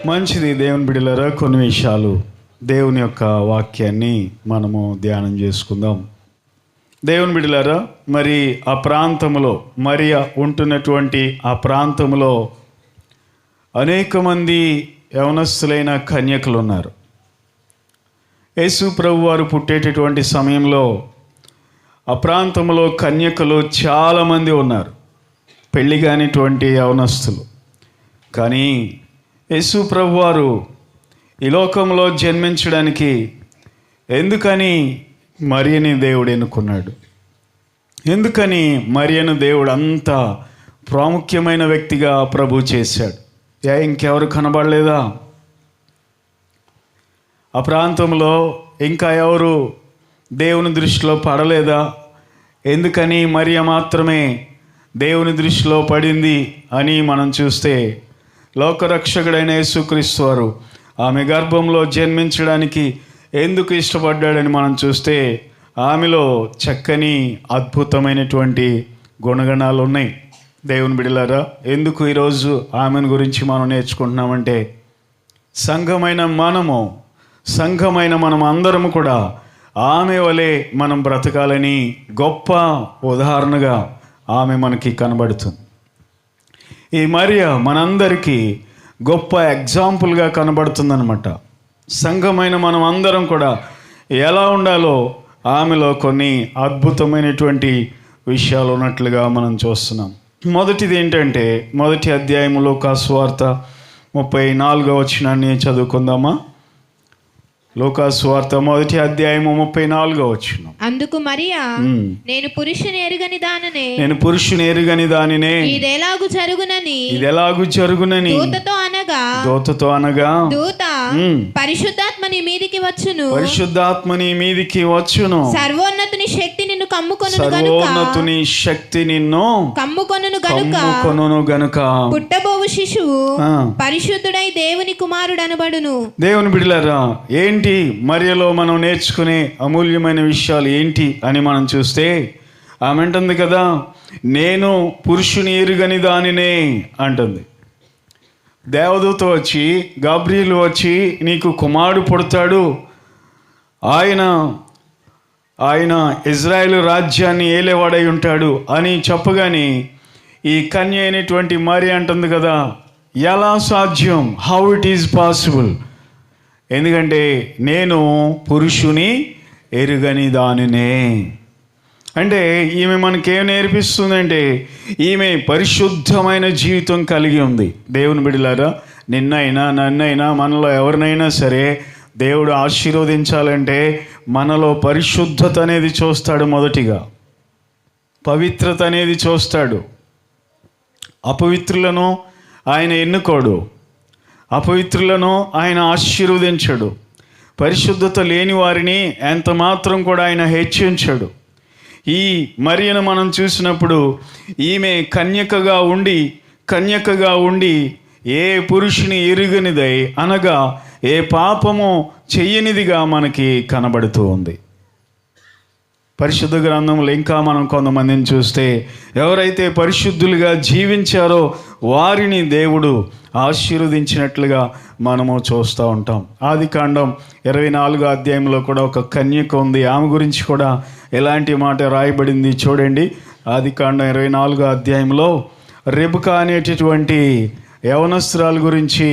మంచిది. దేవుని బిడ్డలారా, కొన్ని విషయాలు దేవుని యొక్క వాక్యాన్ని మనము ధ్యానం చేసుకుందాం. దేవుని బిడ్డలారా, మరి ఆ ప్రాంతంలో మరియ ఉంటున్నటువంటి ఆ ప్రాంతంలో అనేక మంది యవనస్తులైన కన్యకలు ఉన్నారు. యేసు ప్రభు వారు పుట్టేటటువంటి సమయంలో ఆ ప్రాంతంలో కన్యకలు చాలామంది ఉన్నారు, పెళ్లి కానిటువంటి యవనస్తులు. కానీ యేసు ప్రభు వారు ఈ లోకంలో జన్మించడానికి ఎందుకని మరియని దేవుడు ఎన్నుకున్నాడు? ఎందుకని మరియను దేవుడు అంత ప్రాముఖ్యమైన వ్యక్తిగా ప్రభు చేశాడు? ఇంకెవరు కనబడలేదా? ఆ ప్రాంతంలో ఇంకా ఎవరు దేవుని దృష్టిలో పడలేదా? ఎందుకని మరియ మాత్రమే దేవుని దృష్టిలో పడింది అని మనం చూస్తే, లోకరక్షకుడైన యేసుక్రీస్తు వారు ఆమె గర్భంలో జన్మించడానికి ఎందుకు ఇష్టపడ్డాడని మనం చూస్తే, ఆమెలో చక్కని అద్భుతమైనటువంటి గుణగణాలు ఉన్నాయి. దేవుని బిడ్డలారా, ఎందుకు ఈరోజు ఆమెను గురించి మనం నేర్చుకుంటున్నామంటే, సంఘమైన మనం అందరము కూడా ఆమె వలె మనం బ్రతకాలని గొప్ప ఉదాహరణగా ఆమె మనకి కనబడుతుంది. ఈ మరియ మనందరికీ గొప్ప ఎగ్జాంపుల్గా కనబడుతుందన్నమాట. సంఘమైన మనం అందరం కూడా ఎలా ఉండాలో ఆమెలో కొన్ని అద్భుతమైనటువంటి విషయాలు ఉన్నట్లుగా మనం చూస్తున్నాం. మొదటిది ఏంటంటే, మొదటి అధ్యాయంలో లూకా సువార్త 34వ వచనాన్ని చదువుకుందామా? లూకా సువార్త మొదటి అధ్యాయము 34వ వచనం. అందుకు మరియా, నేను పురుషుని ఎరుగని దానినే ఇదెలాగు జరుగునని దూతతో అనగా దూత పరిశుద్ధాత్మ నీ మీదికి వచ్చును, సర్వోన్నతుని శక్తి నిన్ను కమ్ముకొనును గనుక పుట్టబోవు శిశువు పరిశుద్ధుడై దేవుని కుమారుడు అనబడును. దేవుని బిడ్డలారా, ఏంటి మరియలో మనం నేర్చుకునే అమూల్యమైన విషయాలు ఏంటి అని మనం చూస్తే, ఆమె అంటుంది కదా, నేను పురుషుని ఎరుగని దానినే అంటుంది. దేవదూత వచ్చి, గాబ్రియేలు వచ్చి, నీకు కుమారుడు పుడతాడు, ఆయన ఇజ్రాయేలు రాజ్యాన్ని ఏలేవాడై ఉంటాడు అని చెప్పగానే ఈ కన్య అయినటువంటి మరియ అంటుంది కదా, ఎలా సాధ్యం? How it is possible? ఎందుకంటే నేను పురుషుని ఎరుగని దానినే. అంటే ఈమె మనకేం నేర్పిస్తుందంటే, ఈమె పరిశుద్ధమైన జీవితం కలిగి ఉంది. దేవుని బిడ్డలారా, నిన్నైనా నన్నైనా మనలో ఎవరినైనా సరే దేవుడు ఆశీర్వదించాలంటే మనలో పరిశుద్ధత అనేది చూస్తాడు. మొదటిగా పవిత్రత అనేది చూస్తాడు. అపవిత్రులను ఆయన ఎన్నుకోడు, అపవిత్రులను ఆయన ఆశీర్వదించడు, పరిశుద్ధత లేని వారిని ఎంత మాత్రం కూడా ఆయన హెచ్చించడు. ఈ మరియను మనం చూసినప్పుడు ఈమె కన్యకగా ఉండి ఏ పురుషుని ఎరుగనిదై, అనగా ఏ పాపము చెయ్యనిదిగా మనకి కనబడుతూ ఉంది. పరిశుద్ధ గ్రంథంలో ఇంకా మనం కొంతమందిని చూస్తే, ఎవరైతే పరిశుద్ధులుగా జీవించారో వారిని దేవుడు ఆశీర్వదించినట్లుగా మనము చూస్తూ ఉంటాం. ఆదికాండం 24వ అధ్యాయంలో కూడా ఒక కన్యక ఉంది. ఆమె గురించి కూడా ఎలాంటి మాట రాయబడింది చూడండి. ఆదికాండం 24వ అధ్యాయంలో రెబెకా అనేటటువంటి యవనస్తురాలు గురించి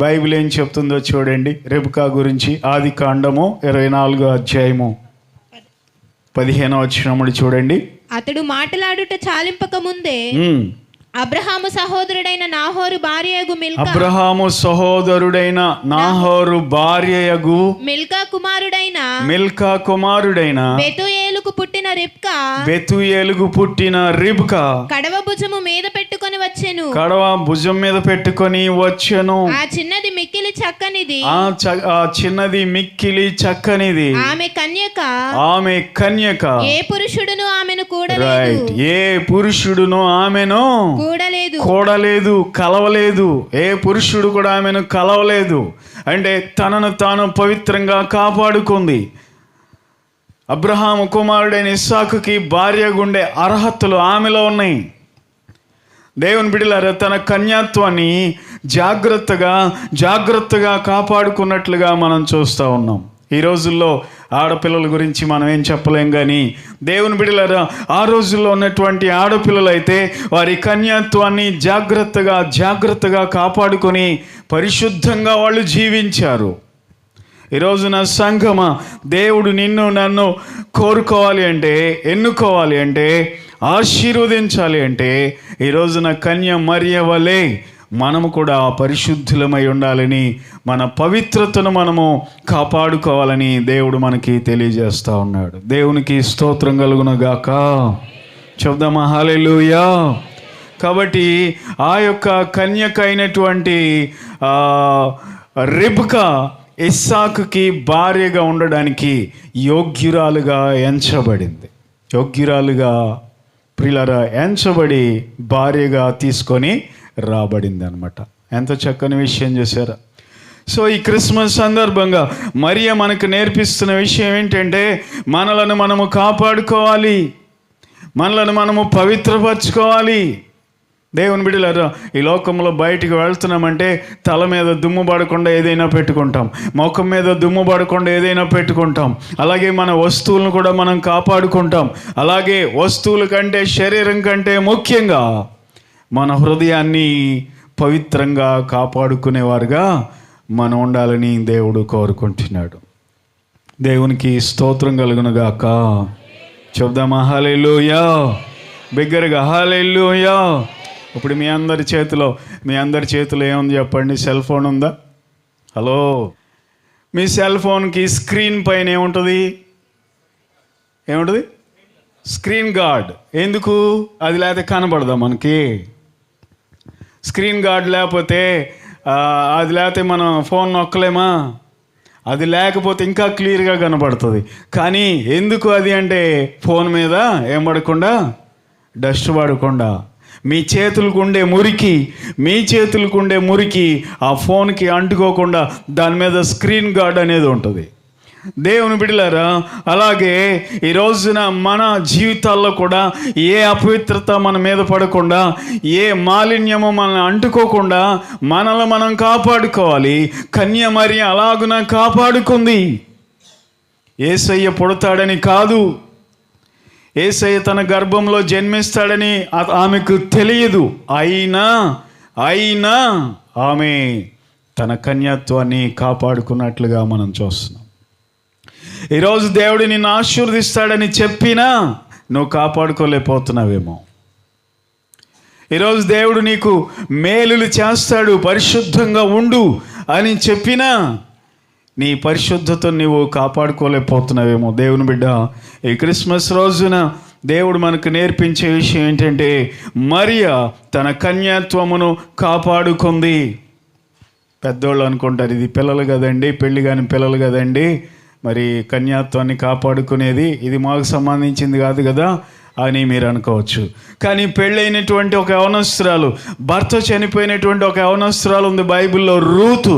బైబిల్ ఏం చెప్తుందో చూడండి. రెబెకా గురించి ఆదికాండము 24వ అధ్యాయము 15వ వచనములు చూడండి. అతడు మాటలాడుట చాలింపక ముందే అబ్రహాము సహోదరుడైన నాహోరు భార్యయగు మిల్కా కుమారుడైన బెతూయేలుకు పుట్టిన రిబ్కా కడవ భుజం మీద పెట్టుకొని వచ్చెను. ఆ చిన్నది మిక్కిలి చక్కనిది, ఆమె కన్యక, ఏ పురుషుడును ఆమెను కూడలేదు, కలవలేదు. ఏ పురుషుడు కూడా ఆమెను కలవలేదు. అంటే తనను తాను పవిత్రంగా కాపాడుకుంది. అబ్రహాము కుమారుడైన ఇస్సాకుకి భార్య గుండె అర్హతలు ఆమెలో ఉన్నాయి. దేవుని బిడ్డలారా, తన కన్యాత్వాన్ని జాగ్రత్తగా కాపాడుకున్నట్లుగా మనం చూస్తూ ఉన్నాం. ఈ రోజుల్లో ఆడపిల్లల గురించి మనం ఏం చెప్పలేం, కానీ దేవుని బిడ్డలారా, ఆ రోజుల్లో ఉన్నటువంటి ఆడపిల్లలైతే వారి కన్యాత్వాన్ని జాగ్రత్తగా కాపాడుకొని పరిశుద్ధంగా వాళ్ళు జీవించారు. ఈ రోజున సంఘమా, దేవుడు నిన్ను నన్ను కోరుకోవాలి అంటే, ఎన్నుకోవాలి అంటే, ఆశీర్వదించాలి అంటే, ఈ రోజున కన్య మరియ వలె మనము కూడా పరిశుద్ధులమై ఉండాలని, మన పవిత్రతను మనము కాపాడుకోవాలని దేవుడు మనకి తెలియజేస్తూ ఉన్నాడు. దేవునికి స్తోత్రం కలుగును గాక. చెప్దామా హల్లెలూయా. కాబట్టి ఆ యొక్క కన్యకైనటువంటి రిబ్కా ఇస్సాకుకి భార్యగా ఉండడానికి యోగ్యురాలుగా ప్రియులారా ఎంచబడి భార్యగా తీసుకొని రాబడింది అనమాట. ఎంత చక్కని విషయం చేశారా. సో ఈ క్రిస్మస్ సందర్భంగా మరియ మనకు నేర్పిస్తున్న విషయం ఏంటంటే, మనలను మనము కాపాడుకోవాలి, మనలను మనము పవిత్రపరచుకోవాలి. దేవుని బిడ్డలారా, ఈ లోకంలో బయటికి వెళ్తున్నామంటే తల మీద దుమ్ము పడకుండా ఏదైనా పెట్టుకుంటాం, ముఖం మీద దుమ్ము పడకుండా ఏదైనా పెట్టుకుంటాం. అలాగే మన వస్తువులను కూడా మనం కాపాడుకుంటాం. అలాగే వస్తువుల కంటే, శరీరం కంటే ముఖ్యంగా మన హృదయాన్ని పవిత్రంగా కాపాడుకునేవారుగా మనం ఉండాలని దేవుడు కోరుకుంటున్నాడు. దేవునికి స్తోత్రం కలుగును గాక. చెప్దామా హల్లెలూయా. బిగ్గరగా హల్లెలూయా. ఇప్పుడు మీ అందరి చేతిలో ఏముంది చెప్పండి? సెల్ ఫోన్ ఉందా? హలో, మీ సెల్ ఫోన్కి స్క్రీన్ పైన ఏముంటుంది? Screen guard. ఎందుకు? అది లేకపోతే కనబడదా మనకి? స్క్రీన్ గార్డ్ లేకపోతే అది లేకపోతే మనం ఫోన్ నొక్కలేమా? అది లేకపోతే ఇంకా క్లియర్గా కనబడుతుంది. కానీ ఎందుకు అది అంటే, ఫోన్ మీద ఏం పడకుండా, డస్ట్ పడకుండా, మీ చేతులకు ఉండే మురికి ఆ ఫోన్కి అంటుకోకుండా దాని మీద స్క్రీన్ గార్డ్ అనేది ఉంటుంది. దేవుని బిడ్డలారా, అలాగే ఈ రోజున మన జీవితాల్లో కూడా ఏ అపవిత్రత మన మీద పడకుండా, ఏ మాలిన్యము మనం అంటుకోకుండా మనల్ని మనం కాపాడుకోవాలి. కన్య మరియ అలాగున కాపాడుకుంది. యేసయ్య పుడతాడని కాదు, యేసయ్య తన గర్భంలో జన్మిస్తాడని ఆమెకు తెలియదు. అయినా ఆమె తన కన్యత్వాన్ని కాపాడుకున్నట్లుగా మనం చూస్తున్నాం. ఈరోజు దేవుడు నిన్ను ఆశీర్వదిస్తాడని చెప్పినా నువ్వు కాపాడుకోలేకపోతున్నావేమో. ఈరోజు దేవుడు నీకు మేలులు చేస్తాడు, పరిశుద్ధంగా ఉండు అని చెప్పినా నీ పరిశుద్ధతను నీవు కాపాడుకోలేకపోతున్నావేమో. దేవుని బిడ్డ, ఈ క్రిస్మస్ రోజున దేవుడు మనకు నేర్పించే విషయం ఏంటంటే, మరియ తన కన్యాత్వమును కాపాడుకుంది. పెద్దోళ్ళు అనుకుంటారు, ఇది పిల్లలు కదండి, పెళ్ళి కాని పిల్లలు కదండి, మరి కన్యాత్వాన్ని కాపాడుకునేది ఇది మాకు సంబంధించింది కాదు కదా అని మీరు అనుకోవచ్చు. కానీ పెళ్ళైనటువంటి ఒక యవనస్తురాలు, భర్త చనిపోయినటువంటి ఒక యవనస్తురాలు ఉంది బైబిల్లో, రూతు.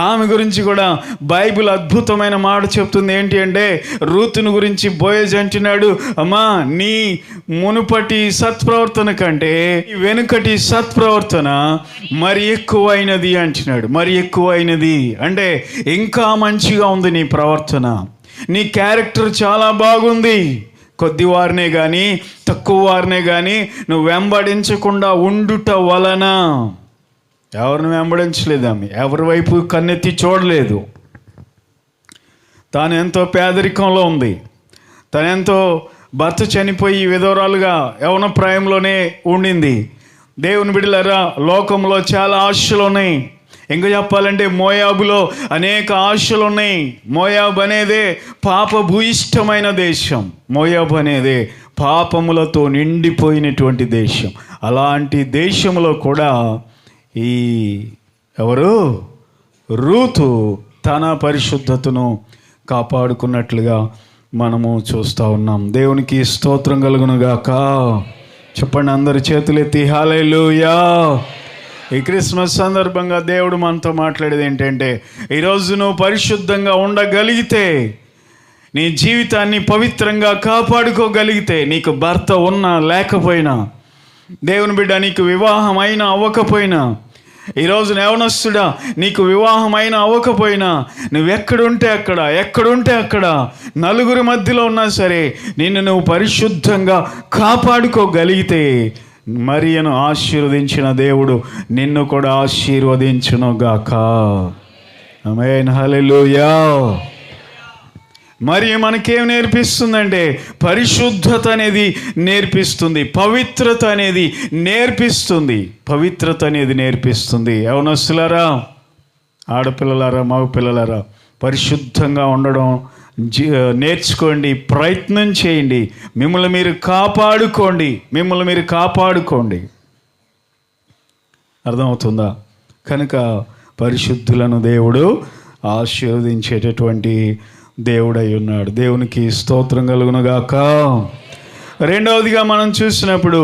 ఆమె గురించి కూడా బైబిల్ అద్భుతమైన మాట చెప్తుంది. ఏంటి అంటే, రూతుని గురించి బోయజ్ అంటున్నాడు, అమ్మా నీ మునుపటి సత్ప్రవర్తన కంటే వెనుకటి సత్ప్రవర్తన మరి ఎక్కువైనది అంటున్నాడు. మరి ఎక్కువైనది అంటే ఇంకా మంచిగా ఉంది నీ ప్రవర్తన, నీ క్యారెక్టర్ చాలా బాగుంది. కొద్ది వారినే కానీ తక్కువ వారినే కానీ నువ్వు వెంబడించకుండా ఉండుట వలన, ఎవరిని వెంబడించలేదు ఆమె, ఎవరి వైపు కన్నెత్తి చూడలేదు. తాను ఎంతో పేదరికంలో ఉంది, తనెంతో భర్త చనిపోయి విధవరాలుగా యవ్వన ప్రాయంలోనే ఉండింది. దేవుని బిడ్డలారా, లోకంలో చాలా ఆశలు ఉన్నాయి. ఇంకా చెప్పాలంటే మోయాబులో అనేక ఆశలు ఉన్నాయి. మోయాబు అనేదే పాపభూయిష్టమైన దేశం. మోయాబు అనేదే పాపములతో నిండిపోయినటువంటి దేశం. అలాంటి దేశంలో కూడా ఈ రూతు తన పరిశుద్ధతను కాపాడుకున్నట్లుగా మనము చూస్తూ ఉన్నాం. దేవునికి స్తోత్రం కలుగును గాక. చెప్పండి అందరి చేతులెత్తి హల్లెలూయా. ఈ క్రిస్మస్ సందర్భంగా దేవుడు మనతో మాట్లాడేది ఏంటంటే, ఈరోజు నువ్వు పరిశుద్ధంగా ఉండగలిగితే, నీ జీవితాన్ని పవిత్రంగా కాపాడుకోగలిగితే, నీకు భర్త ఉన్నా లేకపోయినా, దేవుని బిడ్డ నీకు వివాహం అయినా అవ్వకపోయినా, ఈరోజు యవనస్తుడా, నీకు వివాహమైన అవ్వకపోయినా నువ్వెక్కడుంటే అక్కడ నలుగురి మధ్యలో ఉన్నా సరే నిన్ను నువ్వు పరిశుద్ధంగా కాపాడుకోగలిగితే మరియను ఆశీర్వదించిన దేవుడు నిన్ను కూడా ఆశీర్వదించునుగాక. ఆమేన్, హల్లెలూయా. మరి మనకేం నేర్పిస్తుందంటే పరిశుద్ధత అనేది నేర్పిస్తుంది, పవిత్రత అనేది నేర్పిస్తుంది. యవనస్తులారా, ఆడపిల్లలారా, మగపిల్లలారా, పరిశుద్ధంగా ఉండడం నేర్చుకోండి, ప్రయత్నం చేయండి. మిమ్మల్ని మీరు కాపాడుకోండి. అర్థమవుతుందా? కనుక పరిశుద్ధులను దేవుడు ఆశీర్వదించేటటువంటి దేవుడై ఉన్నాడు. దేవునికి స్తోత్రం కలుగునుగాక. రెండవదిగా మనం చూసినప్పుడు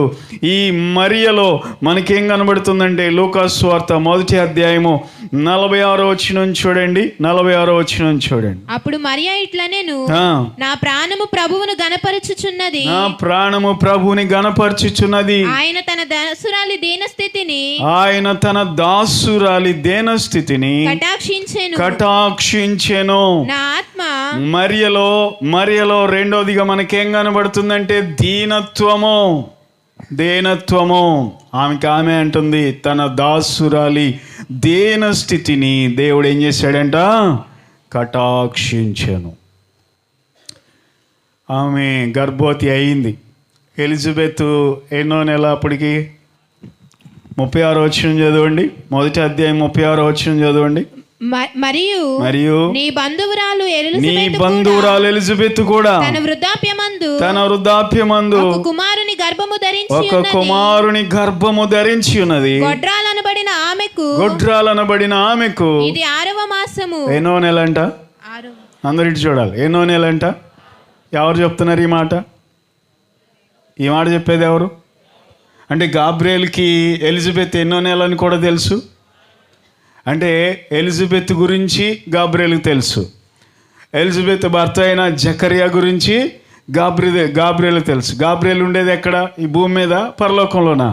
ఈ మరియలో మనకేం కనబడుతుందంటే లూకాసు సువార్త 1వ అధ్యాయము 46వ వచనం చూడండి. 46వ వచనం చూడండి. అప్పుడు మరియ ఇట్లనెను, నా ప్రాణము ప్రభువును గణపరచుచున్నది. ఆయన తన దాసురాలి దీనస్థితిని కటాక్షించెను. నా ఆత్మ మరియలో రెండవదిగా మనకేం కనబడుతుందంటే దీనత్వము. ఆమె అంటుంది తన దాసురాలి దీనస్థితిని దేవుడు ఏం చేశాడంట? కటాక్షించెను. ఆమె గర్భవతి అయింది. ఎలిజబెత్ ఎన్నో నెల అప్పటికి? 36వ వచనం చదవండి. 1వ అధ్యాయం 36వ వచనం చదవండి. మరియు నీ బంధువురాలు ఎలిజబెత్ కూడా తన వృద్ధాప్యమందు ఒక కుమారుని గర్భము ధరించి ఉన్నది. గొడ్రాలనబడిన ఆమెకు ఇది 6వ మాసము. ఎన్నో నెలంట? అందరికి చూడాలి. ఎన్నో నెలంట? ఎవరు చెప్తున్నారు ఈ మాట చెప్పేది ఎవరు? అంటే గాబ్రియేల్కి ఎలిజబెత్ ఎన్నో నెలని కూడా తెలుసు. అంటే ఎలిజబెత్ గురించి గాబ్రియేల్కి తెలుసు. ఎలిజబెత్ భర్త అయిన జకరియా గురించి గాబ్రియేల్కి తెలుసు. గాబ్రియేల్ ఉండేది ఎక్కడ? ఈ భూమి మీద, పరలోకంలోనా?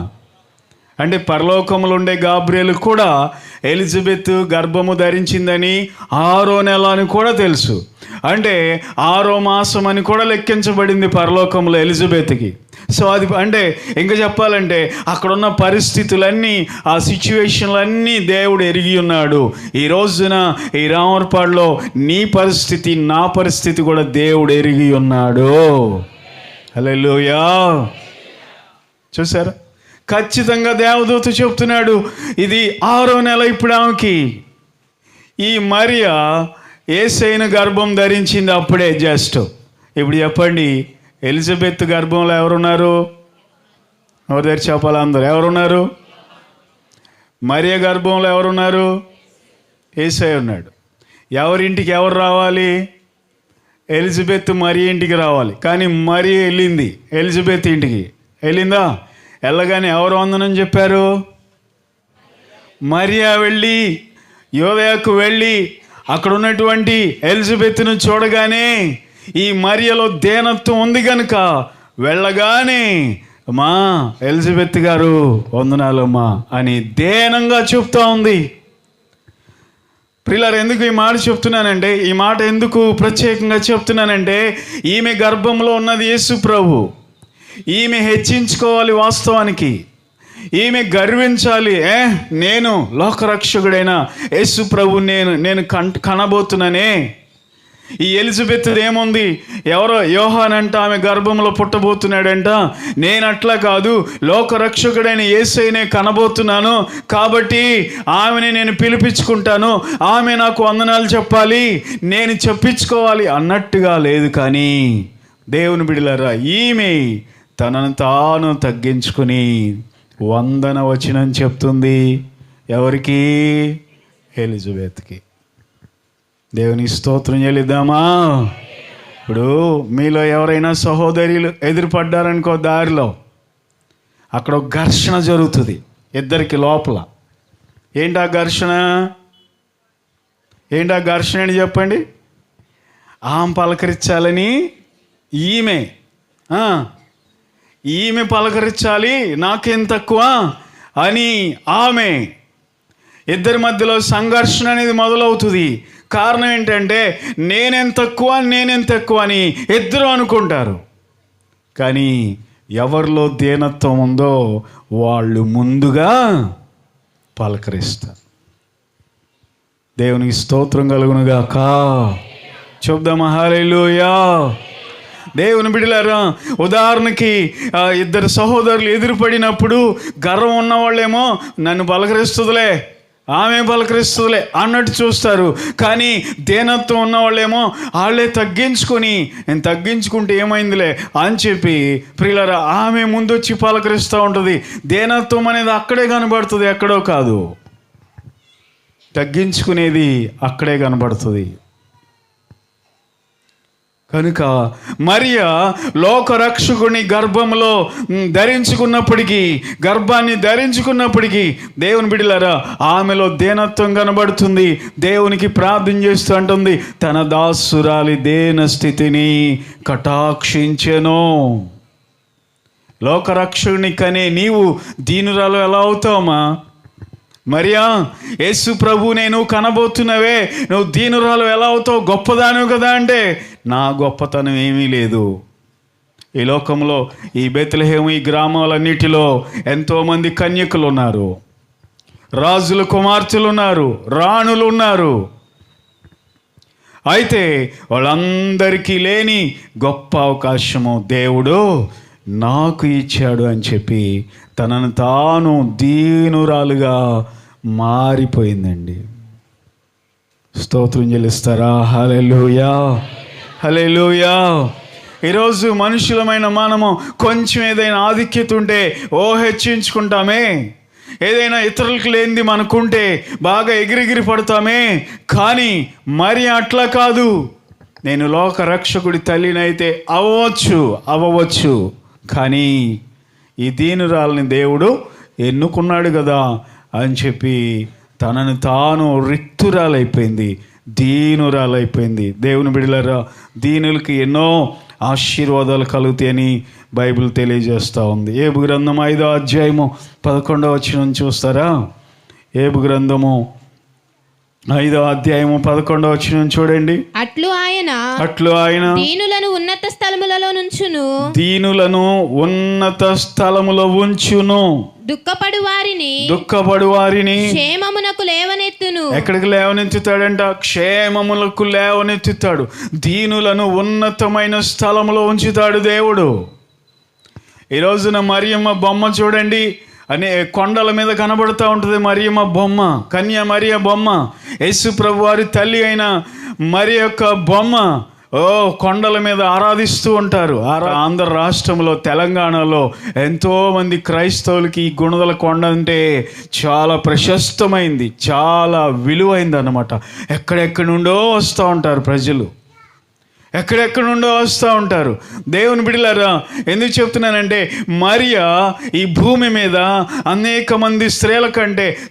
అంటే పరలోకంలో ఉండే గాబ్రియేల్ కూడా ఎలిజబెత్ గర్భము ధరించిందని 6వ నెల అని కూడా తెలుసు. అంటే 6వ మాసం అని కూడా లెక్కించబడింది పరలోకంలో ఎలిజబెత్కి. సో అది అంటే ఇంకా చెప్పాలంటే అక్కడున్న పరిస్థితులన్నీ, ఆ సిచ్యువేషన్లన్నీ దేవుడు ఎరిగి ఉన్నాడు. ఈ రోజున ఈ రామర్పాడులో నీ పరిస్థితి, నా పరిస్థితి కూడా దేవుడు ఎరిగి ఉన్నాడు. హల్లెలూయా. చూసారా? ఖచ్చితంగా దేవదూత చెప్తున్నాడు ఇది 6వ నెల ఇప్పుడు ఆమెకి. ఈ మరియ యేసయ్యను గర్భం ధరించింది అప్పుడే జస్ట్. ఇప్పుడు చెప్పండి, ఎలిజబెత్ గర్భంలో ఎవరున్నారు? ఎవరి దగ్గర చెప్పాలి? అందరు ఎవరున్నారు? మరియ గర్భంలో ఎవరున్నారు? యేసయ్య ఉన్నాడు. ఎవరింటికి ఎవరు రావాలి? ఎలిజబెత్ మరియ ఇంటికి రావాలి. కానీ మరియ వెళ్ళింది ఎలిజబెత్ ఇంటికి. వెళ్ళిందా? వెళ్ళగానే ఎవరు వందనం చెప్పారు? మరియ వెళ్ళి యోదయకు వెళ్ళి అక్కడ ఉన్నటువంటి ఎలిజబెత్ను చూడగానే ఈ మరియలో దేనత్వం ఉంది కనుక వెళ్ళగానే అమ్మా ఎలిజబెత్ గారు వందనాలమ్మా అని దేనంగా చెప్తా ఉంది. ప్రియులారా, ఎందుకు ఈ మాట చెప్తున్నానంటే, ఈ మాట ఎందుకు ప్రత్యేకంగా చెప్తున్నానంటే, ఈమె గర్భంలో ఉన్నది యేసు ప్రభు. ఈమె హెచ్చించుకోవాలి. వాస్తవానికి ఈమె గర్వించాలి. నేను లోకరక్షకుడైన యేసు ప్రభు నేను కనబోతున్నానే. ఈ ఎలిజబెత్ ఏముంది? ఎవరో యోహాన్ అంట ఆమె గర్భంలో పుట్టబోతున్నాడంట. నేను అట్లా కాదు, లోకరక్షకుడైన యేసయ్యనే కనబోతున్నాను కాబట్టి ఆమెని నేను పిలిపించుకుంటాను, ఆమె నాకు వందనాలు చెప్పాలి, నేను చెప్పించుకోవాలి అన్నట్టుగా లేదు. కానీ దేవుని బిడ్డలారా, ఈమె తనను తాను తగ్గించుకుని వందన వచనం చెప్తుంది. ఎవరికి? ఎలిజబెత్కి. దేవుని స్తోత్రం చెల్లిద్దామా? ఇప్పుడు మీలో ఎవరైనా సహోదరులు ఎదురుపడ్డారనుకో దారిలో, అక్కడ ఒక ఘర్షణ జరుగుతుంది ఇద్దరికి లోపల. ఏంటి ఆ ఘర్షణ అని చెప్పండి. ఆమె పలకరించాలని ఈమె పలకరించాలి, నాకేం తక్కువ అని ఆమె. ఇద్దరి మధ్యలో సంఘర్షణ అనేది మొదలవుతుంది. కారణం ఏంటంటే నేనేం తక్కువ అని ఇద్దరు అనుకుంటారు. కానీ ఎవరిలో దీనత్వం ఉందో వాళ్ళు ముందుగా పలకరిస్తారు. దేవునికి స్తోత్రం కలుగునుగాక. చెప్దామా హల్లెలూయా. దేవుని బిడ్డలారా, ఉదాహరణకి ఇద్దరు సహోదరులు ఎదురుపడినప్పుడు గర్వం ఉన్నవాళ్ళేమో నన్ను పలకరిస్తుందిలే, ఆమె పలకరిస్తుందిలే అన్నట్టు చూస్తారు. కానీ దీనత్వం ఉన్నవాళ్ళేమో వాళ్ళే నేను తగ్గించుకుంటే ఏమైందిలే అని చెప్పి ప్రియులారా ఆమె ముందొచ్చి పలకరిస్తూ ఉంటుంది. దీనత్వం అనేది అక్కడే కనబడుతుంది, ఎక్కడో కాదు. తగ్గించుకునేది అక్కడే కనబడుతుంది. కనుక మరియా లోకరక్షకుని గర్భాన్ని ధరించుకున్నప్పటికీ దేవుని బిడ్డలారా ఆమెలో దీనత్వం కనబడుతుంది. దేవునికి ప్రార్థన చేస్తూ అంటుంది, తన దాసురాలి దీన స్థితిని కటాక్షించెను. లోకరక్షకుని కనే నీవు దీనురాలు ఎలా అవుతావమ్మా? మరియా, యేసు ప్రభు నేను కనబోతున్నవే, నువ్వు దీనురాలు ఎలా అవుతావు? గొప్పదానివి కదా అంటే నా గొప్పతనం ఏమీ లేదు. ఈ లోకంలో ఈ బెత్లెహేము ఈ గ్రామాలన్నిటిలో ఎంతోమంది కన్యకులు ఉన్నారు, రాజుల కుమార్తెలు ఉన్నారు, రాణులు ఉన్నారు. అయితే వాళ్ళందరికీ లేని గొప్ప అవకాశము దేవుడు నాకు ఇచ్చాడు అని చెప్పి తనను తాను దీనురాలుగా మారిపోయిందండి. స్తోత్రం చెల్లిస్తారా? హల్లెలూయా, హల్లెలూయా. ఈరోజు మనుషులమైన మనము కొంచెం ఏదైనా ఆధిక్యత ఉంటే హెచ్చించుకుంటామే, ఏదైనా ఇతరులకు లేనిది మనకుంటే బాగా ఎగిరిగిరి పడతామే. కానీ మరి అట్లా కాదు. నేను లోక రక్షకుడి తల్లినైతే అవ్వవచ్చు, కానీ ఈ దీనురాలని దేవుడు ఎన్నుకున్నాడు కదా అని చెప్పి తనను తాను రిక్తురాలైపోయింది, దీనురాలైపోయింది. దేవుని బిడ్డలారా, దీనులకి ఎన్నో ఆశీర్వాదాలు కలుగుతాయని బైబిల్ తెలియజేస్తూ ఉంది. ఏబు గ్రంథం 5వ అధ్యాయము 11వ వచనం చూస్తారా? ఏబు గ్రంథము 5వ అధ్యాయము 11వ వచనం చూడండి. అట్లు ఆయన దీనులను ఉన్నత స్థలములో ఉంచును, దుఃఖపడు వారిని క్షేమమునకు లేవనెత్తును. ఎక్కడికి లేవనెత్తుతాడంట? క్షేమములకు లేవనెత్తుతాడు. దీనులను ఉన్నతమైన స్థలములో ఉంచుతాడు దేవుడు. ఈ రోజున మరియమ్మ బొమ్మ చూడండి, అనే కొండల మీద కనబడుతూ ఉంటుంది మరియమ్మ బొమ్మ, కన్య మరియ బొమ్మ. యేసు ప్రభు వారి తల్లి అయిన మరి యొక్క బొమ్మ కొండల మీద ఆరాధిస్తూ ఉంటారు. ఆంధ్ర రాష్ట్రంలో, తెలంగాణలో ఎంతోమంది క్రైస్తవులకి ఈ గుణదల కొండ అంటే చాలా ప్రశస్తమైంది, చాలా విలువైంది అన్నమాట. ఎక్కడెక్కడి నుండో వస్తూ ఉంటారు ప్రజలు, ఎక్కడెక్కడి నుండో వస్తూ ఉంటారు. దేవుని బిడ్డలారా, ఎందుకు చెప్తున్నానంటే మరియా ఈ భూమి మీద అనేక మంది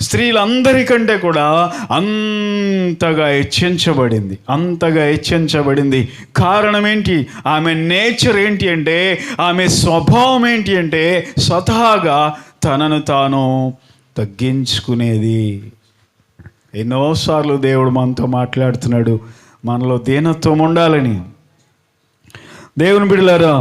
స్త్రీలందరికంటే కూడా అంతగా హెచ్చించబడింది. కారణం ఏంటి? ఆమె నేచర్ ఏంటి అంటే, ఆమె స్వభావం ఏంటి అంటే స్వతహాగా తనను తాను తగ్గించుకునేది. ఎన్నోసార్లు దేవుడు మనతో మాట్లాడుతున్నాడు, మనలో దీనత్వం ఉండాలని. దేవుని బిడ్డలారా,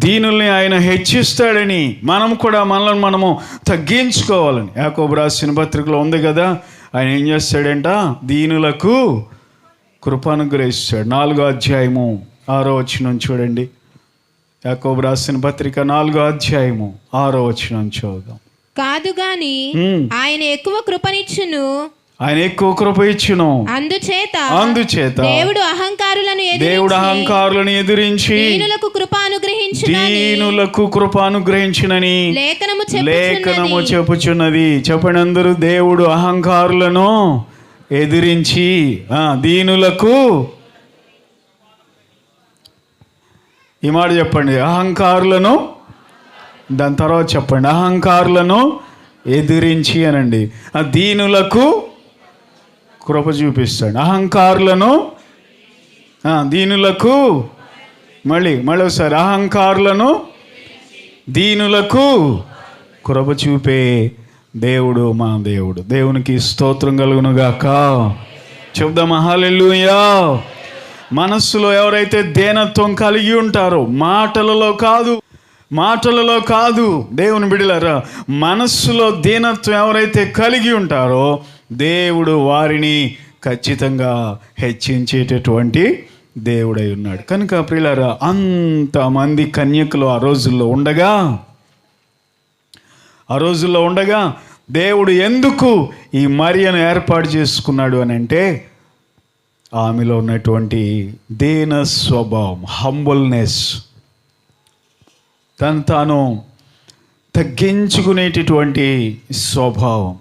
దీనుల్ని ఆయన హెచ్చిస్తాడని మనం కూడా మనల్ని మనము తగ్గించుకోవాలని యాకోబు రాసిన పత్రికలో ఉంది కదా. ఆయన ఏం చేస్తాడంట? దీనులకు కృప అనుగ్రహిస్తాడు. 4వ అధ్యాయము 6వ వచనం చూడండి. యాకోబు రాసిన పత్రిక 4వ అధ్యాయము 6వ వచనం చూద్దాం. కాదు గాని ఆయన ఎక్కువ కృప ఇచ్చును, అందుచేత దేవుడు అహంకారులను ఎదిరించి దీనులకు కృప అనుగ్రహించునని లేఖనము చెప్పుచున్నది. చెప్పండి అందరూ, దేవుడు అహంకారులను ఎదిరించి దీనులకు, ఈ మాట చెప్పండి, అహంకారులను, దాని తర్వాత చెప్పండి, అహంకారులను ఎదిరించి అనండి. దీనులకు కృప చూపిస్తాడు. అహంకారులను, దీనులకు, మళ్ళీ ఒకసారి, అహంకారులను దీనులకు కృప చూపే దేవుడు మా దేవుడు. దేవునికి స్తోత్రం కలుగును గాక. చెప్దామా హల్లెలూయా. మనస్సులో ఎవరైతే దీనత్వం కలిగి ఉంటారో, మాటలలో కాదు దేవుని బిడ్డలారా, మనస్సులో దీనత్వం ఎవరైతే కలిగి ఉంటారో దేవుడు వారిని ఖచ్చితంగా హెచ్చించేటటువంటి దేవుడై ఉన్నాడు. కనుక ప్రియులారా, అంతమంది కన్యకులు ఆ రోజుల్లో ఉండగా దేవుడు ఎందుకు ఈ మరియను ఏర్పాటు చేసుకున్నాడు అని అంటే, ఆమెలో ఉన్నటువంటి దీన స్వభావం, హంబుల్నెస్, తను తాను తగ్గించుకునేటటువంటి స్వభావం,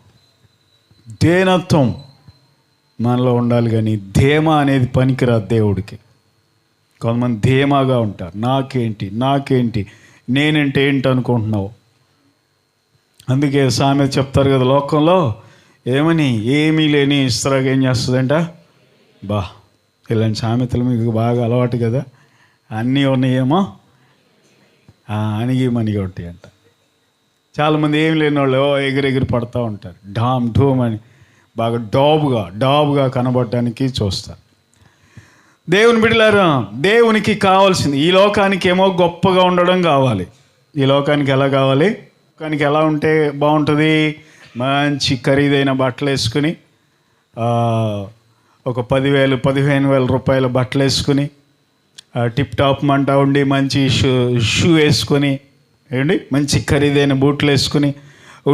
దీనత్వం మనలో ఉండాలి. కానీ ధీమ అనేది పనికిరాదు దేవుడికి. కొంతమంది ధీమాగా ఉంటారు. నాకేంటి నేనంటే ఏంటి అనుకుంటున్నావు. అందుకే సామెత చెప్తారు కదా లోకంలో, ఏమని, ఏమీ లేని ఇస్తరాగా ఏం చేస్తుందంట. ఇలాంటి సామెతలు మీకు బాగా అలవాటు కదా. అన్నీ ఉన్నాయేమో అణిగి మణిగి ఉంటాయి అంట. చాలామంది ఏమి లేని వాళ్ళు ఎగిరెగిరి పడుతూ ఉంటారు. ఢామ్ ఢూమ్ అని బాగా డాబుగా కనబడటానికి చూస్తారు. దేవుని బిడ్డలారా, దేవునికి కావాల్సింది ఈ లోకానికి ఏమో గొప్పగా ఉండడం కావాలి. ఈ లోకానికి ఎలా కావాలి? లోకానికి ఎలా ఉంటే బాగుంటుంది? మంచి ఖరీదైన బట్టలు వేసుకుని, ఒక 10,000-15,000 రూపాయల బట్టలు వేసుకుని, టిప్ టాప్ మంట ఉండి మంచి షూ వేసుకొని, మంచి ఖరీదైన బూట్లు వేసుకుని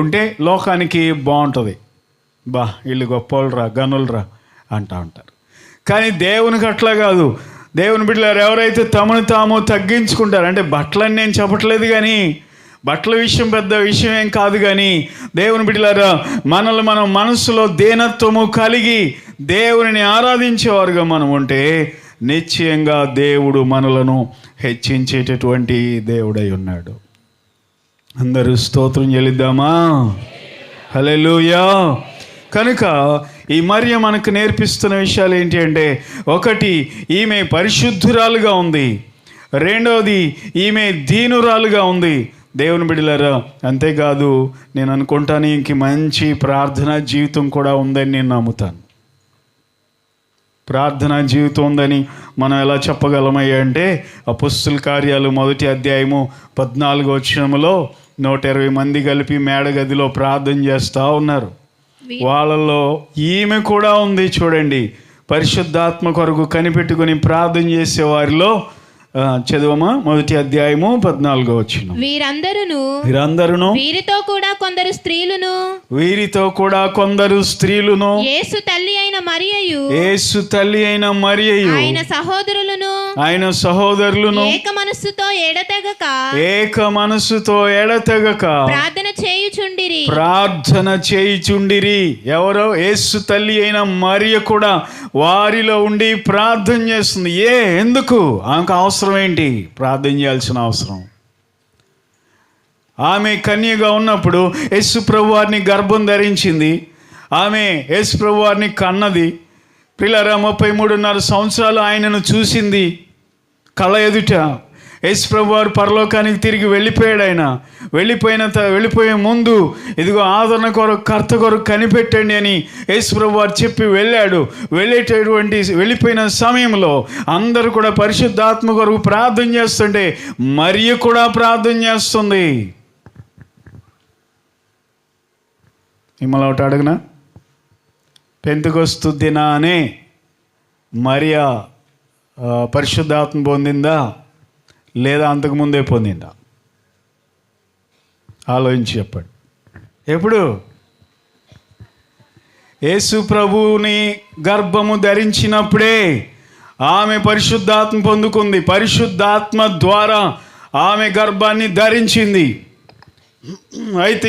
ఉంటే లోకానికి బాగుంటుంది. వీళ్ళు గొప్పవాళ్ళురా, గనులరా అంటూ ఉంటారు. కానీ దేవునికి అట్లా కాదు. దేవుని బిడ్డలారు ఎవరైతే తమను తాము తగ్గించుకుంటారు, అంటే బట్టలని నేను చెప్పట్లేదు, కానీ బట్టల విషయం పెద్ద విషయం ఏం కాదు. కానీ దేవుని బిడ్డలారా, మనల్ని మనం మనసులో దీనత్వము కలిగి దేవుని ఆరాధించేవారుగా మనం ఉంటే నిశ్చయంగా దేవుడు మనలను హెచ్చించేటటువంటి దేవుడై ఉన్నాడు. అందరూ స్తోత్రం చెల్లిద్దామా? హల్లెలూయా. కనుక ఈ మరియ మనకు నేర్పిస్తున్న విషయాలు ఏంటి అంటే, ఒకటి, ఈమె పరిశుద్ధురాలుగా ఉంది. రెండవది, ఈమె దీనురాలుగా ఉంది. దేవుని బిడ్డలారా, అంతేకాదు, నేను అనుకుంటాను ఇంక మంచి ప్రార్థనా జీవితం కూడా ఉందని నేను నమ్ముతాను. ప్రార్థనా జీవితం ఉందని మనం ఎలా చెప్పగలమయ్యా అంటే, అపొస్తలుల కార్యాలు 1వ అధ్యాయము 14వ వచనములో 120 మంది కలిపి మేడగదిలో ప్రార్థన చేస్తూ ఉన్నారు. వాళ్ళలో ఈమె కూడా ఉంది. చూడండి, పరిశుద్ధాత్మ కొరకు కనిపెట్టుకుని ప్రార్థన చేసే వారిలో చదువమా 1వ అధ్యాయము 14వ వచనం. వీరందరూ వీరితో కూడా కొందరు స్త్రీలును యేసు తల్లి అయిన మరియయు ఆయన సహోదరులను ఏక మనస్సుతో ఎడతెగక ప్రార్థన చేయుచుండిరి. ఎవరో? యేసు తల్లి అయిన మరియ కూడా వారిలో ఉండి ప్రార్థన చేస్తుంది. ఎందుకు? ఆమెకు అవసరం ఏంటి ప్రార్థన చేయాల్సిన అవసరం? ఆమె కన్యగా ఉన్నప్పుడు యేసు ప్రభు వారిని గర్భం ధరించింది. ఆమె యేసు ప్రభు వారిని కన్నది. పిల్లరా, 33.5 సంవత్సరాలు ఆయనను చూసింది కళ్ళ ఎదుట. యేసు ప్రభు వారు పరలోకానికి తిరిగి వెళ్ళిపోయాడు. ఆయన వెళ్ళిపోయే ముందు, ఇదిగో ఆదరణ కొరకు, కర్త కొరకు కనిపెట్టండి అని యేసు ప్రభు వారు చెప్పి వెళ్ళాడు. వెళ్ళిపోయిన సమయంలో అందరూ కూడా పరిశుద్ధాత్మ కొరకు ప్రార్థన చేస్తుంటే మరియ కూడా ప్రార్థన చేస్తుంది. మిమ్మల్ని ఒకటి అడగనా? పెంతెకొస్తు దినానే మరియ పరిశుద్ధాత్మ పొందిందా, లేదా అంతకుముందే పొందిందా? ఆలోచించి చెప్పండి. ఎప్పుడు? యేసు ప్రభువుని గర్భము ధరించినప్పుడే ఆమె పరిశుద్ధాత్మ పొందుకుంది. పరిశుద్ధాత్మ ద్వారా ఆమె గర్భాన్ని ధరించింది. అయితే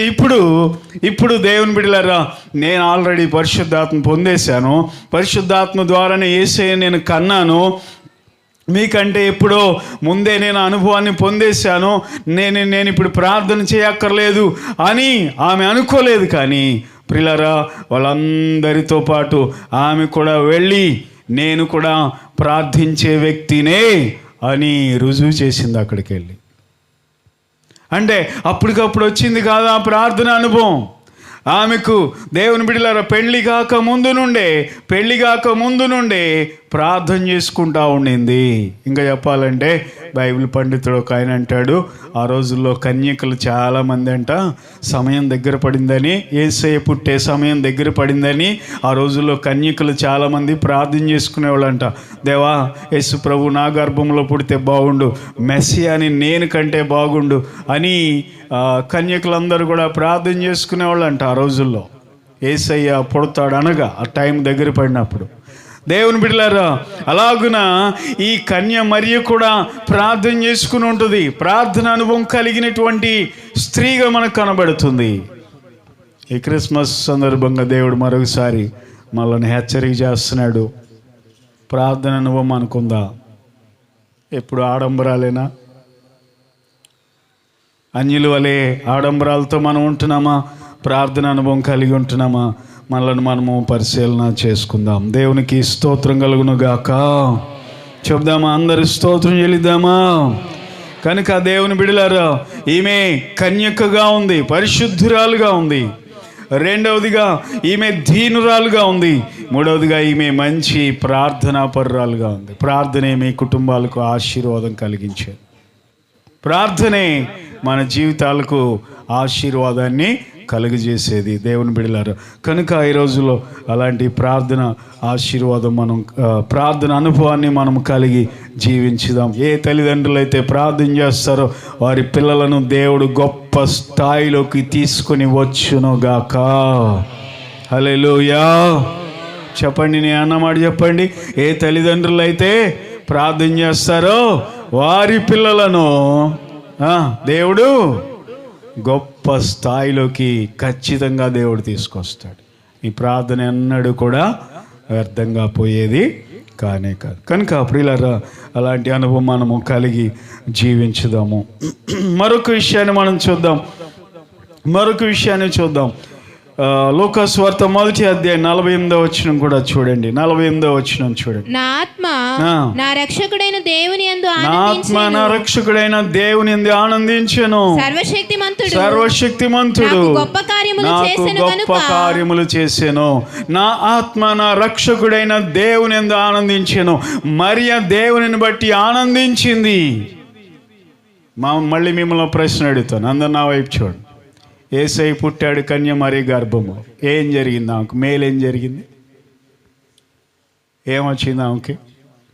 ఇప్పుడు దేవుని బిడ్డలారా, నేను ఆల్రెడీ పరిశుద్ధాత్మ పొందేశాను. పరిశుద్ధాత్మ ద్వారానే యేసయ్య నేను కన్నాను. మీకంటే ఎప్పుడో ముందే నేను అనుభవాన్ని పొందేశాను. నేను ఇప్పుడు ప్రార్థన చేయక్కర్లేదు అని ఆమె అనుకోలేదు. కానీ ప్రియులారా, వాళ్ళందరితో పాటు ఆమె కూడా వెళ్ళి నేను కూడా ప్రార్థించే వ్యక్తినే అని రుజువు చేసింది అక్కడికి వెళ్ళి. అంటే అప్పటికప్పుడు వచ్చింది కాదు ఆ ప్రార్థన అనుభవం. ఆమెకు దేవుని బిడ్డలారా పెళ్లి కాక ముందు నుండే ప్రార్థన చేసుకుంటా ఉండింది. ఇంకా చెప్పాలంటే బైబిల్ పండితుడు ఒక ఆయన అంటాడు, ఆ రోజుల్లో కన్యకలు చాలామంది అంట సమయం దగ్గర పడిందని, యేసయ్య పుట్టే సమయం దగ్గర పడిందని ఆ రోజుల్లో కన్యకలు చాలామంది ప్రార్థన చేసుకునేవాళ్ళంట. దేవా, యేసు ప్రభు నా గర్భంలో పుడితే బాగుండు, మెస్సియాని నేను కంటే బాగుండు అని కన్యకలందరూ కూడా ప్రార్థన చేసుకునేవాళ్ళంట ఆ రోజుల్లో. యేసయ్య పుడతాడు అనగా ఆ టైం దగ్గర పడినప్పుడు. దేవుని బిడ్డలారా, అలాగున ఈ కన్య మరియ కూడా ప్రార్థన చేసుకుని ఉంటుంది. ప్రార్థన అనుభవం కలిగినటువంటి స్త్రీగా మనకు కనబడుతుంది. ఈ క్రిస్మస్ సందర్భంగా దేవుడు మరొకసారి మనల్ని హెచ్చరిక చేస్తున్నాడు. ప్రార్థన అనుభవం అనుకుందా? ఎప్పుడు ఆడంబరాలేనా? అన్యుల వలె ఆడంబరాలతో మనం ఉంటున్నామా? ప్రార్థన అనుభవం కలిగి ఉంటున్నామా? మనల్ని మనము పరిశీలన చేసుకుందాం. దేవునికి స్తోత్రం కలుగును గాక. చెప్దామా? అందరు స్తోత్రం చెల్లిద్దామా? కనుక దేవుని బిడ్డలారా, ఈమె కన్యకగా ఉంది, పరిశుద్ధురాలుగా ఉంది. రెండవదిగా ఈమె దీనురాలుగా ఉంది. మూడవదిగా ఈమె మంచి ప్రార్థనా పరురాలుగా ఉంది. ప్రార్థనే మీ కుటుంబాలకు ఆశీర్వాదం కలిగించేది. ప్రార్థనే మన జీవితాలకు ఆశీర్వాదాన్ని కలుగజేసేది. దేవుని బిడ్డలారా, కనుక ఈ రోజుల్లో అలాంటి ప్రార్థన ఆశీర్వాదం ప్రార్థన అనుభవాన్ని మనం కలిగి జీవించుదాం. ఏ తల్లిదండ్రులు అయితే ప్రార్థన చేస్తారో వారి పిల్లలను దేవుడు గొప్ప స్థాయిలోకి తీసుకొని వచ్చునుగాక. హల్లెలూయా. చెప్పండి, నేను అన్నమాట చెప్పండి. ఏ తల్లిదండ్రులు అయితే ప్రార్థన చేస్తారో వారి పిల్లలను దేవుడు గొప్ప స్థాయిలోకి ఖచ్చితంగా దేవుడు తీసుకొస్తాడు. ఈ ప్రార్థన ఎన్నడూ కూడా వ్యర్థంగా పోయేది కానే కాదు. కనుక ప్రియులారా, అలాంటి అనుభవం మనము కలిగి జీవించుదాము. మరొక విషయాన్ని చూద్దాం. లూకాసు వార్త 1వ అధ్యాయం 48వ వచనం కూడా చూడండి. 48వ వచనం చూడండి. నా ఆత్మ నా రక్షకుడైన దేవుని యందు ఆనందించెను. సర్వశక్తిమంతుడు నాకు గొప్ప కార్యములు చేసెను. నా ఆత్మ నా రక్షకుడైన దేవుని యందు ఆనందించెను. మరియ దేవునిని బట్టి ఆనందించింది. మళ్ళీ మిమ్మల్ని ప్రశ్న అడుగుతాను, అందరు నా వైపు చూడండి. యేసయ్య పుట్టాడు కన్య మరియ గర్భము. ఏం జరిగింది ఆమెకు? మేలేం జరిగింది? ఏమొచ్చింది ఆమెకి?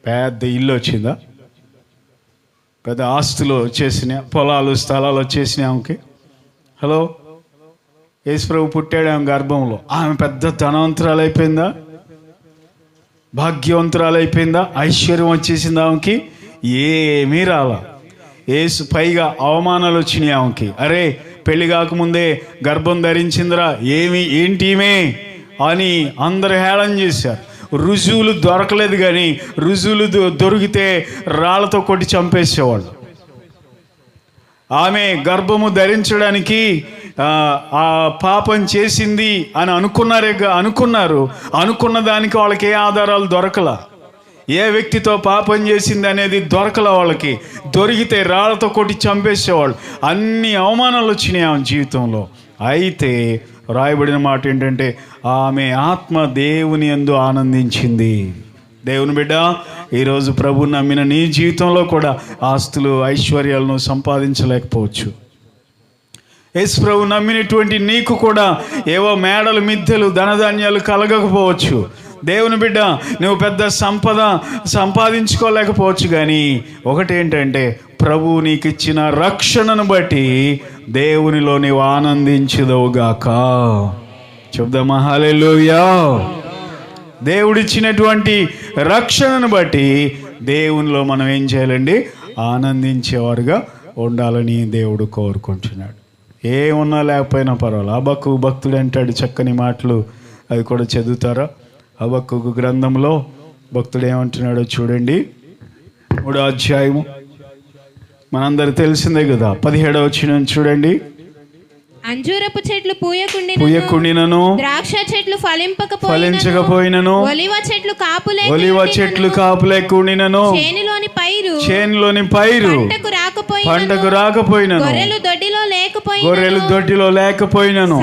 పెద్ద ఇల్లు వచ్చిందా? పెద్ద ఆస్తులు వచ్చేసినాయి, పొలాలు స్థలాలు వచ్చేసినాయి ఆమెకి? హలో, యేసు ప్రభు పుట్టాడు ఆమె గర్భంలో. ఆమె పెద్ద ధనవంతురాలు అయిపోయిందా? భాగ్యవంతురాలు అయిపోయిందా? ఐశ్వర్యం వచ్చేసింది ఆమెకి? ఏమీ రాలా. పైగా అవమానాలు వచ్చినాయి ఆమెకి. అరే, పెళ్లి కాకముందే గర్భం ధరించిందిరా, ఏంటి ఈమె అని అందరు హేళన చేశారు. రుజువులు దొరకలేదు, కానీ రుజువులు దొరికితే రాళ్లతో కొట్టి చంపేసేవాళ్ళు. ఆమె గర్భము ధరించడానికి ఆ పాపం చేసింది అని అనుకున్నారు. అనుకున్న దానికి వాళ్ళకి ఏ ఆధారాలు దొరకలా. ఏ వ్యక్తితో పాపం చేసింది అనేది దొరకల. వాళ్ళకి దొరికితే రాళ్లతో కొట్టి చంపేసేవాళ్ళు. అన్ని అవమానాలు వచ్చినాయి ఆమె జీవితంలో. అయితే రాయబడిన మాట ఏంటంటే, ఆమె ఆత్మ దేవుని యందు ఆనందించింది. దేవుని బిడ్డ, ఈరోజు ప్రభు నమ్మిన నీ జీవితంలో కూడా ఆస్తులు ఐశ్వర్యాలను సంపాదించలేకపోవచ్చు. యేసు ప్రభు నమ్మినటువంటి నీకు కూడా ఏవో మేడలు మిద్దెలు ధనధాన్యాలు కలగకపోవచ్చు. దేవుని బిడ్డ, నువ్వు పెద్ద సంపద సంపాదించుకోలేకపోవచ్చు, కానీ ఒకటేంటంటే ప్రభువు నీకు ఇచ్చిన రక్షణను బట్టి దేవునిలో నీవు ఆనందించుదవుగాక. చెప్దామా? హల్లెలూయా. దేవుడిచ్చినటువంటి రక్షణను బట్టి దేవునిలో మనం ఏం చేయాలండి? ఆనందించేవారుగా ఉండాలని దేవుడు కోరుకుంటున్నాడు. ఏమున్నా లేకపోయినా పర్వాలేదు. హబక్కూకు భక్తుడు అంటాడు చక్కని మాటలు, అవి కూడా చదువుతారా? హబక్కూకు గ్రంథంలో భక్తుడు ఏమంటున్నాడో చూడండి. 3వ అధ్యాయము మనందరికి తెలిసిందే కదా. 17వ వచనం చూడండి. అంజూరపు చెట్లు పూయకుండినను, ద్రాక్ష చెట్లు ఫలించకపోయినను, ఒలివ చెట్లు కాపులేకుండినను, చేనులోని పైరు పంటకు రాకపోయినను, గొర్రెలు దొడ్డిలో లేకపోయినను,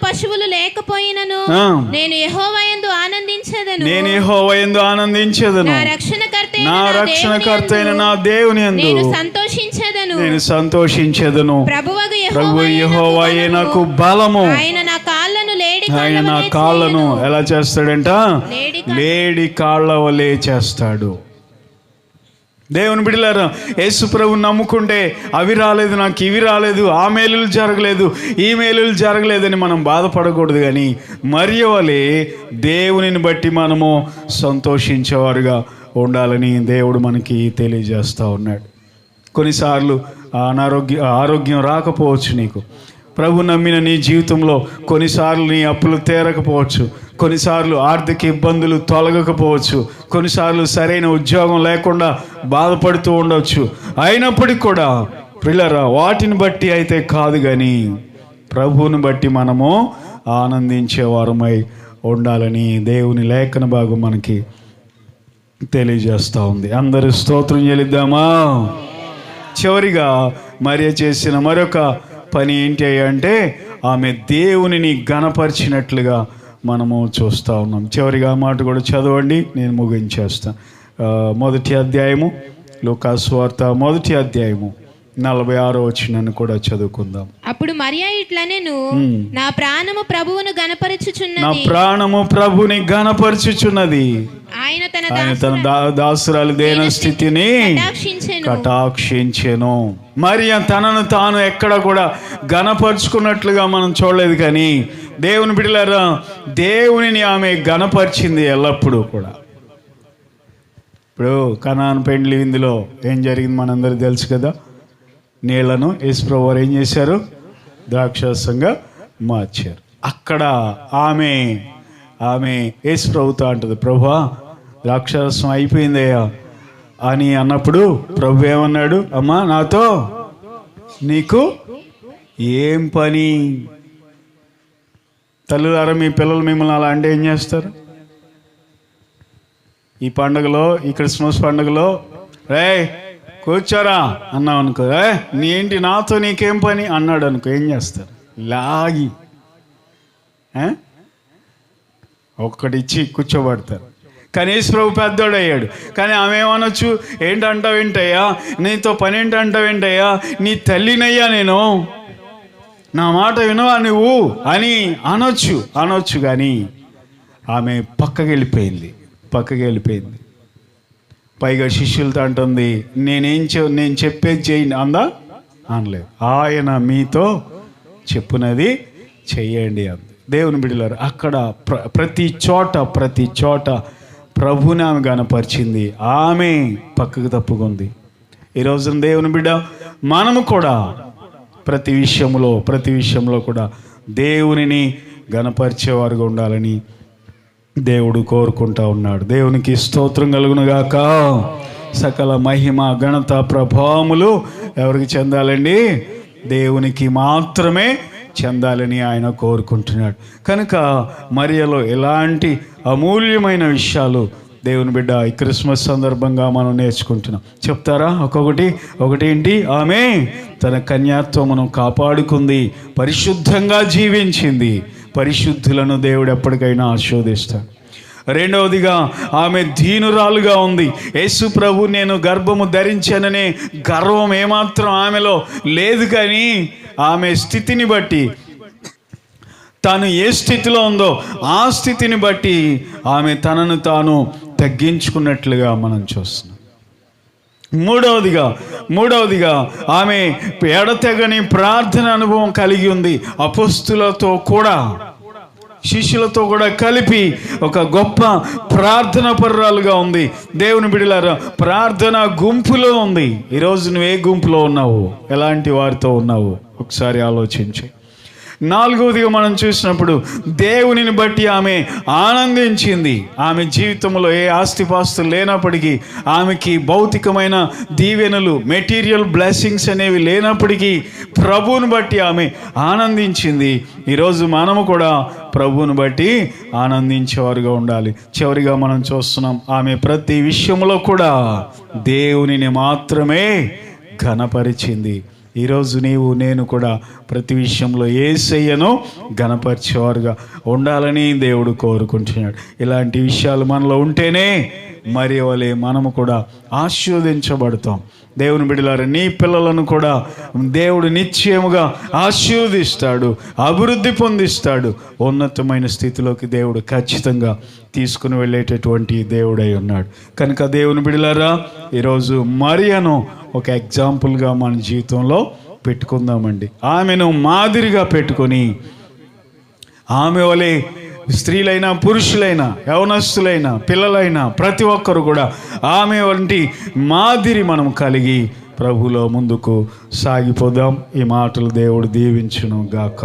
పశువులు లేకపోయినను ఆ. నేను యెహోవాయందు ఆనందించెదను. నేను యెహోవాయందు ఆనందించెదను. నా రక్షణకర్త నా రక్షణకర్త అయిన నా దేవుని యందు నేను సంతోషించెదను. నేను సంతోషించెదను. ప్రభువగు ప్రభు యెహోవాయే నాకు బలము. ఆయన నా కాళ్ళను లేడి ఆయన నా కాళ్ళను ఎలా చేస్తాడంట? లేడి కాళ్ళ వలె చేస్తాడు. దేవుని బిడ్డలారా, యేసు ప్రభువుని నమ్ముకుంటే అవి రాలేదు, నాకు ఇవి రాలేదు, ఆ మేలులు జరగలేదు, ఈ మేలులు జరగలేదని మనం బాధపడకూడదు. కానీ మరియ వలె దేవునిని బట్టి మనము సంతోషించేవారుగా ఉండాలని దేవుడు మనకి తెలియజేస్తూ ఉన్నాడు. కొన్నిసార్లు ఆరోగ్యం రాకపోవచ్చు నీకు. ప్రభు నమ్మిన నీ జీవితంలో కొన్నిసార్లు నీ అప్పులు తీరకపోవచ్చు, కొన్నిసార్లు ఆర్థిక ఇబ్బందులు తొలగకపోవచ్చు, కొన్నిసార్లు సరైన ఉద్యోగం లేకుండా బాధపడుతూ ఉండవచ్చు. అయినప్పటికీ కూడా పిల్లరా, వాటిని బట్టి అయితే కాదు, కానీ ప్రభువుని బట్టి మనము ఆనందించేవారమై ఉండాలని దేవుని లేఖన భాగం మనకి తెలియజేస్తూ ఉంది. అందరూ స్తోత్రం చెల్లిద్దామా? చివరిగా మరియ చేసిన మరొక పని ఏంటి అంటే ఆమె దేవునిని ఘనపరిచినట్లుగా మనము చూస్తూ ఉన్నాం. చివరిగా మాట కూడా చదవండి, నేను ముగించేస్తాను. 1వ అధ్యాయము లూకాసు వార్త 1వ అధ్యాయము 46వ వచనాన్ని కూడా చదువుకుందాం. అప్పుడు మరియా ఇట్లనెను, నా ప్రాణము ప్రభువును గణపరచుచున్నది. నా ప్రాణము ప్రభుని గణపరచుచున్నది. ఆయన తన దాసురాలి దేన స్థితిని కటాక్షించెను. మరియ తనను తాను ఎక్కడ కూడా గణపరుచుకున్నట్లుగా మనం చూడలేదు. కానీ దేవుని బిడ్డలారా, దేవునిని ఆమె గణపరిచింది ఎల్లప్పుడూ కూడా. ఇప్పుడు కనాను పెండ్లి విందులో ఏం జరిగింది మనందరూ తెలుసు కదా. నీళ్లను యేసుప్రభు వారు ఏం చేశారు? ద్రాక్షారసంగా మార్చారు. అక్కడ ఆమె యేసుప్రభుతో అంటది, ప్రభువా ద్రాక్షారసం అయిపోయిందయ్యా అని అన్నప్పుడు ప్రభు ఏమన్నాడు? అమ్మా, నాతో నీకు ఏం పని? తల్లులారా, మీ పిల్లలు మిమ్మల్ని అలా అంటే ఏం చేస్తారు? ఈ పండుగలో, ఈ క్రిస్మస్ పండుగలో రే కూర్చోరా అన్నావు అనుకో, నీ ఏంటి నాతో నీకేం పని అన్నాడు అనుకో, ఏం చేస్తారు? లాగి ఒక్కటి ఇచ్చి కూర్చోబడతారు. కానీ యేసుప్రభు పెద్దోడు అయ్యాడు. కానీ ఆమె ఏమనొచ్చు? ఏంటంటావేంటయ్యా, నీతో పని ఏంటంటావేంటయ్యా, నీ తల్లినయ్యా నేను, నా మాట వినవా నువ్వు అని అనొచ్చు. కానీ ఆమె పక్కకి వెళ్ళిపోయింది. పైగా శిష్యులతో అంటుంది, నేను చెప్పేది చేయండి అందా? అనలేదు. ఆయన మీతో చెప్పునది చెయ్యండి అంది. దేవుని బిడ్డలారు, అక్కడ ప్రతి చోట ప్రభుని ఆమె గణపరిచింది. ఆమె పక్కకు తప్పుకుంది. ఈరోజు దేవుని బిడ్డ, మనము కూడా ప్రతి విషయంలో కూడా దేవునిని గణపరిచేవారుగా ఉండాలని దేవుడు కోరుకుంటా ఉన్నాడు. దేవునికి స్తోత్రం కలుగునుగాక. సకల మహిమ ఘనత ప్రభావములు ఎవరికి చెందాలండి? దేవునికి మాత్రమే చెందాలని ఆయన కోరుకుంటున్నాడు. కనుక మరియలో ఎలాంటి అమూల్యమైన విషయాలు దేవుని బిడ్డ ఈ క్రిస్మస్ సందర్భంగా మనం నేర్చుకుంటున్నాం. చెప్తారా ఒకటి ఏంటి? ఆమె తన కన్యాత్వమును కాపాడుకుంది, పరిశుద్ధంగా జీవించింది. పరిశుద్ధులను దేవుడు ఎప్పటికైనా ఆశీర్వదిస్తాడు. రెండవదిగా ఆమె దీనురాలుగా ఉంది. యేసు ప్రభు నేను గర్భము ధరించాననే గర్వం ఏమాత్రం ఆమెలో లేదు. కానీ ఆమె స్థితిని బట్టి, తాను ఏ స్థితిలో ఉందో ఆ స్థితిని బట్టి ఆమె తనను తాను తగ్గించుకున్నట్లుగా మనం చూస్తున్నాం. మూడవదిగా ఆమె ఎడతెగని ప్రార్థన అనుభవం కలిగి ఉంది. అపోస్తులతో కూడా, శిష్యులతో కూడా కలిపి ఒక గొప్ప ప్రార్థన పరురాలుగా ఉంది. దేవుని బిడ్డలారా, ప్రార్థన గుంపులో ఉంది. ఈరోజు నువ్వు ఏ గుంపులో ఉన్నావు? ఎలాంటి వారితో ఉన్నావు? ఒకసారి ఆలోచించు. నాలుగవదిగా మనం చూసినప్పుడు దేవునిని బట్టి ఆమె ఆనందించింది. ఆమె జీవితంలో ఏ ఆస్తిపాస్తులు లేనప్పటికీ, ఆమెకి భౌతికమైన దీవెనలు, మెటీరియల్ బ్లెస్సింగ్స్ అనేవి లేనప్పటికీ ప్రభువుని బట్టి ఆమె ఆనందించింది. ఈరోజు మనము కూడా ప్రభువుని బట్టి ఆనందించేవారుగా ఉండాలి. చివరిగా మనం చూస్తున్నాం, ఆమె ప్రతి విషయంలో కూడా దేవునిని మాత్రమే ఘనపరిచింది. ఈరోజు నీవు నేను కూడా ప్రతి విషయంలో యేసయ్యను ఘనపరిచేవారుగా ఉండాలని దేవుడు కోరుకుంటున్నాడు. ఇలాంటి విషయాలు మనలో ఉంటేనే మరి వలె మనము కూడా ఆశీర్వదించబడతాం. దేవుని బిడ్డలారా, నీ పిల్లలను కూడా దేవుడు నిశ్చయముగా ఆశీర్వదిస్తాడు, అభివృద్ధి పొందిస్తాడు. ఉన్నతమైన స్థితిలోకి దేవుడు ఖచ్చితంగా తీసుకుని వెళ్ళేటటువంటి దేవుడై ఉన్నాడు. కనుక దేవుని బిడ్డలారా, ఈరోజు మరియను ఒక ఎగ్జాంపుల్గా మన జీవితంలో పెట్టుకుందామండి. ఆమెను మాదిరిగా పెట్టుకొని ఆమె వలె స్త్రీలైనా పురుషులైనా యవనస్తులైనా పిల్లలైనా ప్రతి ఒక్కరు కూడా ఆమె వంటి మాదిరి మనం కలిగి ప్రభువులో ముందుకు సాగిపోదాం. ఈ మాటలు దేవుడు దీవించును గాక.